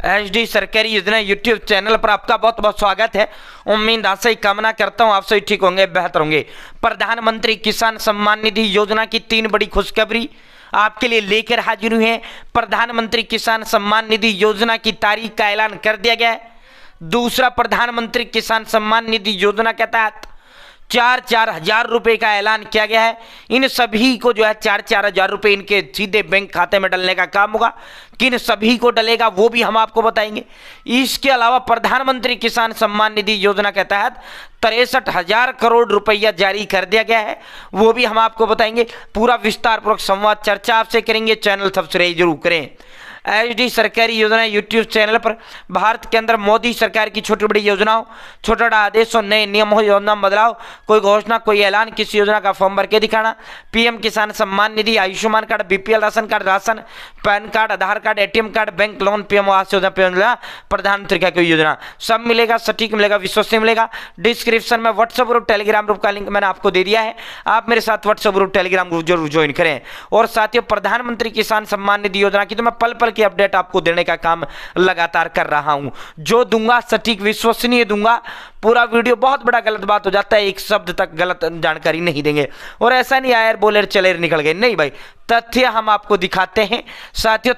HD सरकारी योजना YouTube channel पर आपका बहुत बहुत स्वागत है। उम्मीद आशा ही कामना करता हूँ आप सभी ठीक होंगे, बेहतर होंगे। प्रधानमंत्री किसान सम्मान निधि योजना की 3 बड़ी खुशखबरी आपके लिए लेकर हाजिर हुए हैं। प्रधानमंत्री किसान सम्मान निधि योजना की तारीख का ऐलान कर दिया गया है। दूसरा, प्रधानमंत्री किसान सम्मान निधि योजना के तहत 4-4 हजार रुपये का ऐलान किया गया है। इन सभी को जो है 4-4 हजार रुपये इनके सीधे बैंक खाते में डलने का काम होगा। किन सभी को डलेगा वो भी हम आपको बताएंगे। इसके अलावा प्रधानमंत्री किसान सम्मान निधि योजना के तहत 63,000 करोड़ रुपया जारी कर दिया गया है, वो भी हम आपको बताएंगे। पूरा विस्तार पूर्वक संवाद चर्चा आपसे करेंगे। चैनल सब्सक्राइब जरूर करें। HD सरकारी योजना यूट्यूब चैनल पर भारत के अंदर मोदी सरकार की छोटी बड़ी योजनाओं, छोटा बड़ा आदेश और नए नियमों, योजना में बदलाव, कोई घोषणा, कोई ऐलान, किसी योजना का फॉर्म भर के दिखाना, PM Kisan Samman Nidhi, Ayushman card, BPL ration card, ration, PAN card, Aadhaar card, ATM card, bank loan, PM Awas योजना, प्रधानमंत्री का कोई योजना, सब मिलेगा, सटीक मिलेगा, विश्वसनीय मिलेगा। डिस्क्रिप्शन में व्हाट्सएप ग्रुप, टेलीग्राम ग्रुप का लिंक मैंने आपको दे दिया है। आप मेरे साथ व्हाट्सएप ग्रुप, टेलीग्राम ग्रुप जरूर ज्वाइन करें। और साथियों, प्रधानमंत्री किसान सम्मान निधि योजना की तो मैं पल पल की अपडेट आपको देने का काम लगातार कर रहा हूं। जो दूंगा सटीक विश्वसनीय दूंगा। पूरा वीडियो, बहुत बड़ा गलत बात हो जाता है, एक शब्द तक गलत जानकारी नहीं देंगे। और ऐसा नहीं आयर बोलेर चलेर निकल गए, नहीं भाई, तथ्य हम आपको दिखाते हैं। साथियों,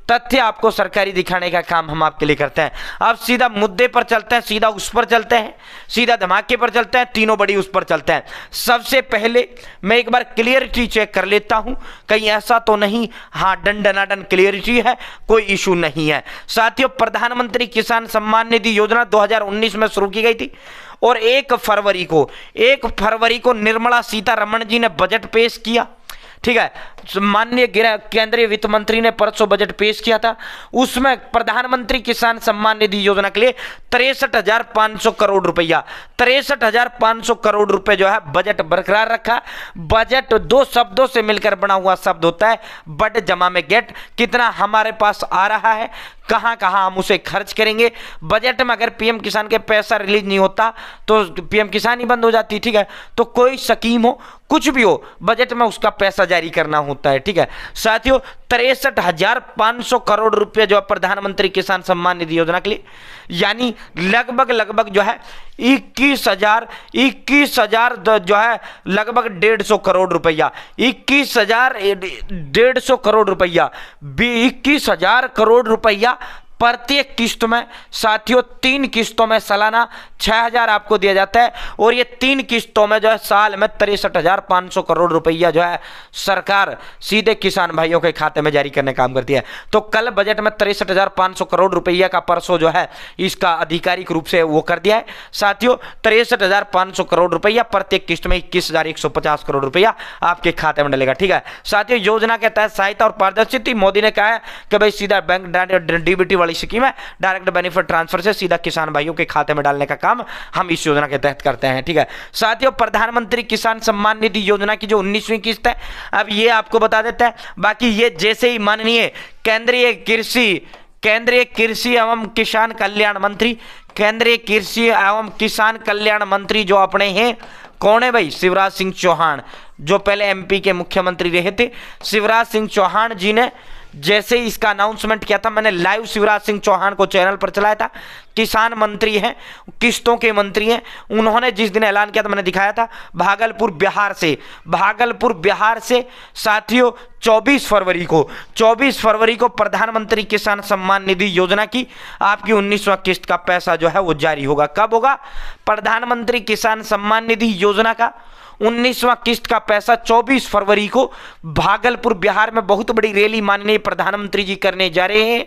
तथ्य आपको सरकारी दिखाने का काम हम आपके लिए करते हैं। अब सीधा मुद्दे पर चलते हैं, सीधा उस पर चलते हैं, सीधा धमाके पर चलते हैं, तीनों बड़ी उस पर चलते हैं। सबसे पहले मैं एक बार क्लियरिटी चेक कर लेता हूं, कहीं ऐसा तो नहीं, हाँ डन क्लियरिटी है, कोई इशू नहीं है। साथियों, प्रधानमंत्री किसान सम्मान निधि योजना 2019 में शुरू की गई थी और 1 फरवरी को निर्मला सीतारमण जी ने बजट पेश किया। ठीक है, माननीय केंद्रीय वित्त मंत्री ने परसों बजट पेश किया था। उसमें प्रधानमंत्री किसान सम्मान निधि योजना के लिए 63,500 करोड़ रुपया, 63,500 करोड़ रुपए जो है बजट बरकरार रखा। बजट 2 शब्दों से मिलकर बना हुआ शब्द होता है, बट जमा में गेट। कितना हमारे पास आ रहा है, कहां कहां हम उसे खर्च करेंगे। बजट में अगर PM किसान के पैसा रिलीज नहीं होता तो PM किसान ही बंद हो जाती। ठीक है, तो कोई स्कीम हो, कुछ भी हो, बजट में उसका पैसा जारी करना होता है। ठीक है साथियों, 63,500 करोड़ रुपए जो है प्रधानमंत्री किसान सम्मान निधि योजना के लिए, यानी लगभग जो है 21,000 जो है लगभग 150 करोड़ रुपया, 21,150 करोड़ रुपया, 21,000 करोड़ रुपया प्रत्येक किस्त में। साथियों, 3 किस्तों में सालाना 6,000 आपको दिया जाता है और ये 3 किस्तों में जो है साल में 63,500 करोड़ रुपया जो है सरकार सीधे किसान भाइयों के खाते में जारी करने का काम करती है। तो कल बजट में 63,500 करोड़ रुपया का परसों जो है इसका आधिकारिक रूप से वो कर दिया है। साथियों, 63,500 करोड़ रुपया प्रत्येक किस्त में 21,150 करोड़ रुपया आपके खाते में डलेगा। ठीक है साथियों, योजना के तहत सहायता और पारदर्शिता मोदी ने कहा है कि भाई सीधा बैंक DBT वाली स्कीम है, डायरेक्ट बेनिफिट ट्रांसफर से सीधा किसान भाइयों के खाते में डालने का काम हम इस योजना के तहत करते हैं। ठीक है साथियों, प्रधानमंत्री किसान सम्मान निधि योजना की जो 19वीं किस्त है, अब ये आपको बता देते हैं। बाकी ये जैसे ही माननीय केंद्रीय कृषि एवं किसान कल्याण मंत्री, केंद्रीय कृषि एवं किसान कल्याण मंत्री जो अपने हैं, कौन है भाई? शिवराज सिंह चौहान, जो पहले MP के मुख्यमंत्री रहे थे। शिवराज सिंह चौहान जी ने जैसे ही इसका अनाउंसमेंट किया था, मैंने लाइव शिवराज सिंह चौहान को चैनल पर चलाया था। किसान मंत्री हैं, किस्तों के मंत्री हैं। उन्होंने जिस दिन ऐलान किया था मैंने दिखाया था, भागलपुर बिहार से साथियों 24 फरवरी को प्रधानमंत्री किसान सम्मान निधि योजना की आपकी 19वां किस्त का पैसा जो है वो जारी होगा। कब होगा? प्रधानमंत्री किसान सम्मान निधि योजना का 19वां किस्त का पैसा 24 फरवरी को भागलपुर बिहार में बहुत बड़ी रैली माननीय प्रधानमंत्री जी करने जा रहे हैं।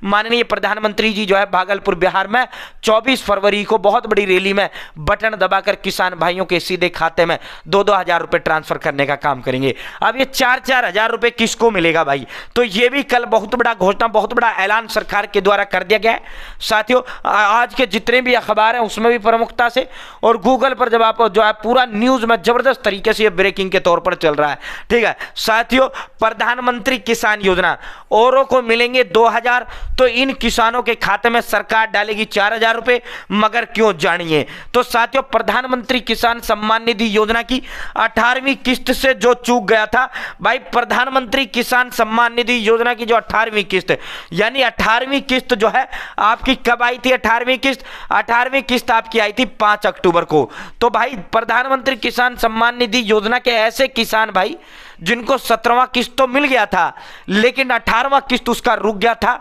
माननीय प्रधानमंत्री जी जो है भागलपुर बिहार में 24 फरवरी को बहुत बड़ी रैली में बटन दबाकर किसान भाइयों के सीधे खाते में 2-2 हजार रुपए ट्रांसफर करने का काम करेंगे। अब ये 4-4 हजार रुपए किसको मिलेगा भाई? तो ये भी कल बहुत बड़ा घोषणा, बहुत बड़ा ऐलान सरकार के द्वारा कर दिया गया है। साथियों, आज के जितने भी अखबार हैं उसमें भी प्रमुखता से, और गूगल पर जब आप जो है पूरा न्यूज में जबरदस्त तरीके से ये ब्रेकिंग के तौर पर चल रहा है। ठीक है साथियों, प्रधानमंत्री किसान योजना, औरों को मिलेंगे 2000, तो इन किसानों के खाते में सरकार डालेगी 4000 रुपए। मगर क्यों, जानिए। तो साथियों, प्रधानमंत्री किसान सम्मान निधि योजना की 18वीं किस्त से जो चूक गया था भाई, प्रधानमंत्री किसान सम्मान निधि योजना की जो 18वीं किस्त, यानी 18वीं किस्त जो है आपकी कब आई थी? 18वीं किस्त आपकी आई थी 5 अक्टूबर को। तो भाई प्रधानमंत्री किसान सम्मान निधि योजना के ऐसे किसान भाई जिनको 17वां किस्त तो मिल गया था, लेकिन 18वां किस्त उसका रुक गया था,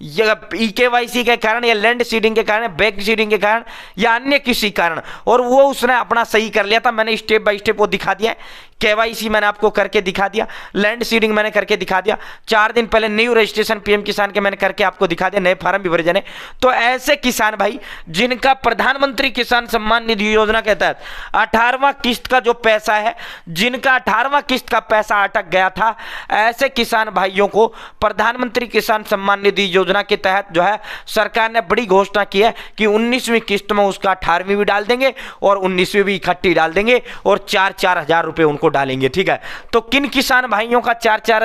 या EKYC के कारण, या लैंड सीडिंग के कारण, बैंक सीडिंग के कारण, या अन्य किसी कारण, और वो उसने अपना सही कर लिया था। मैंने स्टेप बाय स्टेप वो दिखा दिया है। KYC मैंने आपको करके दिखा दिया, लैंड सीडिंग मैंने करके दिखा दिया, 4 दिन पहले न्यू रजिस्ट्रेशन PM किसान के मैंने करके आपको दिखा दिया, नए फार्म भी भरे जाने। तो ऐसे किसान भाई जिनका प्रधानमंत्री किसान सम्मान निधि योजना के तहत 18वां किस्त का जो पैसा है, जिनका 18वां किस्त का पैसा अटक गया था, ऐसे किसान भाइयों को प्रधानमंत्री किसान सम्मान निधि योजना के तहत जो है सरकार ने बड़ी घोषणा की है कि 19वीं किस्त में उसका 18वीं भी डाल देंगे और 19वीं भी इकट्ठी डाल देंगे, और 4-4 हजार रुपए उनको डालेंगे। ठीक है, तो किन किसान भाइयों का 4-4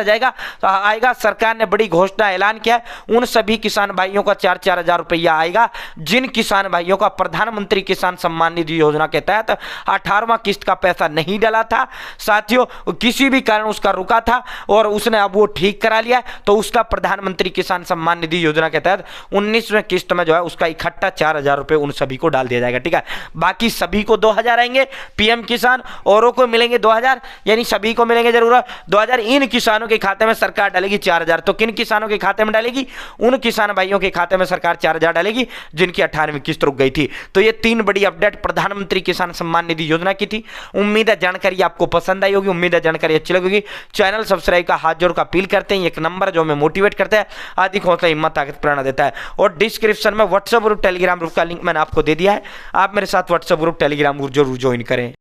आएगा? सरकार ने बड़ी घोषणा ऐलान किया है, उन सभी किसान भाइयों का 4-4 हजार रुपया आएगा जिन किसान भाइयों का प्रधानमंत्री किसान सम्मान निधि योजना के तहत 18वां किस्त का पैसा नहीं डाला था। साथियों, किसी भी कारण उसका रुका था और उसने अब वो ठीक करा लिया, तो उसका प्रधानमंत्री किसान सम्मान निधि योजना के तहत 19वें किस्त में जो है उसका इकट्ठा 4000 रुपए उन सभी को डाल दिया जाएगा। ठीक है, बाकी सभी को 2000 आएंगे PM किसान, औरों को मिलेंगे 2000, यानी सभी को मिलेंगे जरूर 2000। इन किसानों के खाते में सरकार डालेगी 4000। तो किन किसानों के खाते में डालेगी? उन किसान भाइयों के खाते में सरकार 4000 डालेगी जिनकी 18वीं किस्त रुक गई थी। तो ये 3 बड़ी अपडेट प्रधानमंत्री किसान सम्मान निधि योजना की थी। उम्मीद है जानकारी आपको पसंद आई होगी, उम्मीद है जानकारी अच्छी लगेगी। चैनल सब्सक्राइब का हाथ जोड़ का अपील करते हैं, एक नंबर जो हमें मोटिवेट करता है, आदि हौसला, हिम्मत, ताकत, प्रेरणा देता है। और डिस्क्रिप्शन में व्हाट्सएप ग्रुप, टेलीग्राम ग्रुप का लिंक मैंने आपको दे दिया है, आप मेरे साथ व्हाट्सएप ग्रुप, टेलीग्राम ग्रुप जरूर ज्वाइन करें।